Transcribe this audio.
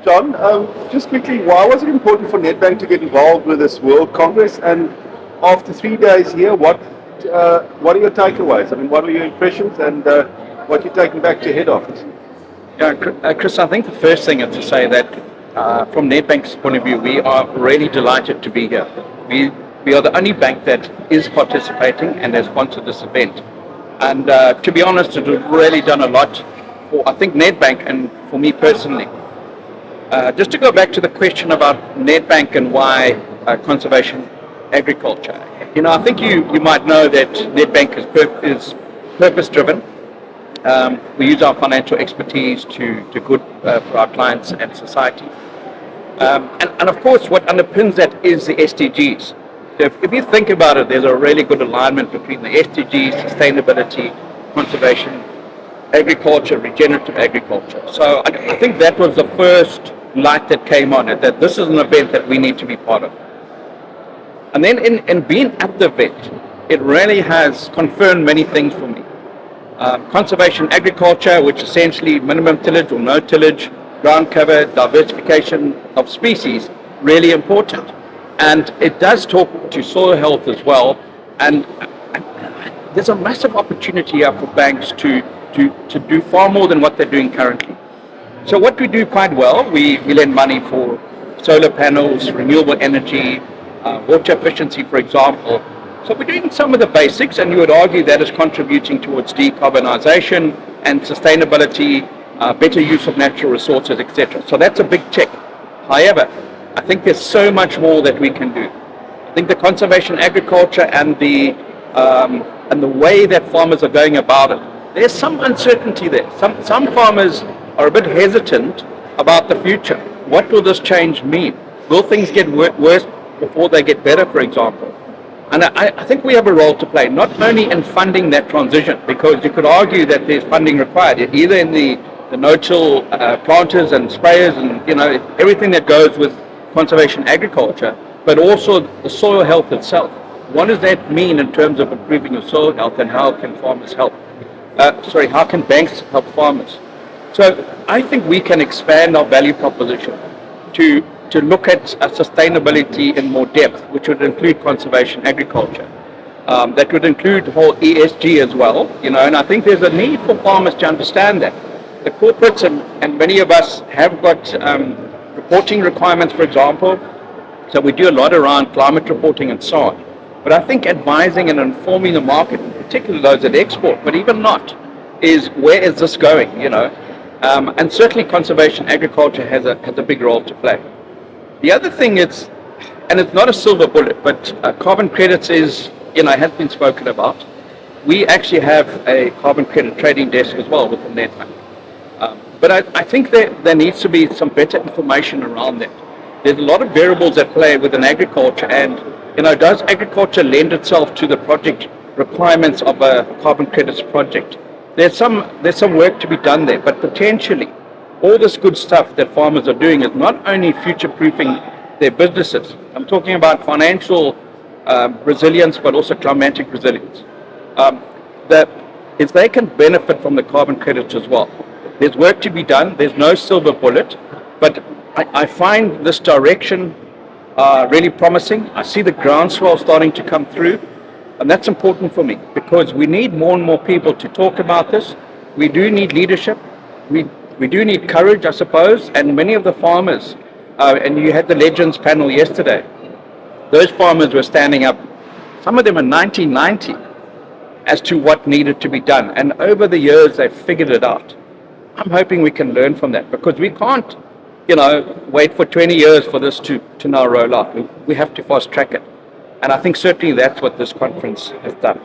John, just quickly, why was it important for Nedbank to get involved with this World Congress? And after 3 days here, what are your takeaways? I mean, what are your impressions and what you're taking back to head office? Yeah, Chris, I think the first thing is to say that from Nedbank's point of view, we are really delighted to be here. We are the only bank that is participating and has sponsored this event. And to be honest, it has really done a lot for, I think, Nedbank and for me personally. Just to go back to the question about Nedbank and why conservation agriculture. I think you might know that Nedbank is purpose-driven. We use our financial expertise to good for our clients and society. And of course, what underpins that is the SDGs. So if you think about it, there's a really good alignment between the SDGs, sustainability, conservation, agriculture, regenerative agriculture. So I think that was the first light that came on it, that this is an event that we need to be part of. And then in being at the event, it really has confirmed many things for me. Conservation agriculture, which essentially minimum tillage or no tillage, ground cover, diversification of species, really important. And it does talk to soil health as well. And there's a massive opportunity here for banks to do far more than what they're doing currently. So what we do quite well, we lend money for solar panels, renewable energy, water efficiency, for example. So we're doing some of the basics, and you would argue that is contributing towards decarbonization and sustainability, better use of natural resources, etc. So that's a big check. However, I think there's so much more that we can do. I think the conservation agriculture and the way that farmers are going about it, there's some uncertainty there. Some farmers are a bit hesitant about the future. What will this change mean? Will things get worse before they get better, for example? And I think we have a role to play, not only in funding that transition, because you could argue that there's funding required, either in the no-till planters and sprayers and everything that goes with conservation agriculture, but also the soil health itself. What does that mean in terms of improving your soil health, and how can farmers help? How can banks help farmers? So I think we can expand our value proposition to look at sustainability in more depth, which would include conservation agriculture. That would include whole ESG as well, and I think there's a need for farmers to understand that. The corporates and many of us have got reporting requirements, for example, so we do a lot around climate reporting and so on. But I think advising and informing the market, particularly those that export, but even not, is where is this going, and certainly conservation agriculture has a big role to play. The other thing is, and it's not a silver bullet, but carbon credits has been spoken about. We actually have a carbon credit trading desk as well within Nedbank. But I think there needs to be some better information around that. There's a lot of variables at play within agriculture, and does agriculture lend itself to the project requirements of a carbon credits project? There's some work to be done there, but potentially all this good stuff that farmers are doing is not only future-proofing their businesses. I'm talking about financial resilience, but also climatic resilience. That if they can benefit from the carbon credits as well. There's work to be done. There's no silver bullet, but I find this direction really promising. I see the groundswell starting to come through, and that's important for me because we need more and more people to talk about this. We do need leadership. We do need courage, I suppose, and many of the farmers, and you had the Legends panel yesterday, those farmers were standing up, some of them in 1990, as to what needed to be done. And over the years, they've figured it out. I'm hoping we can learn from that because we can't, wait for 20 years for this to now roll out. We have to fast track it. And I think certainly that's what this conference has done.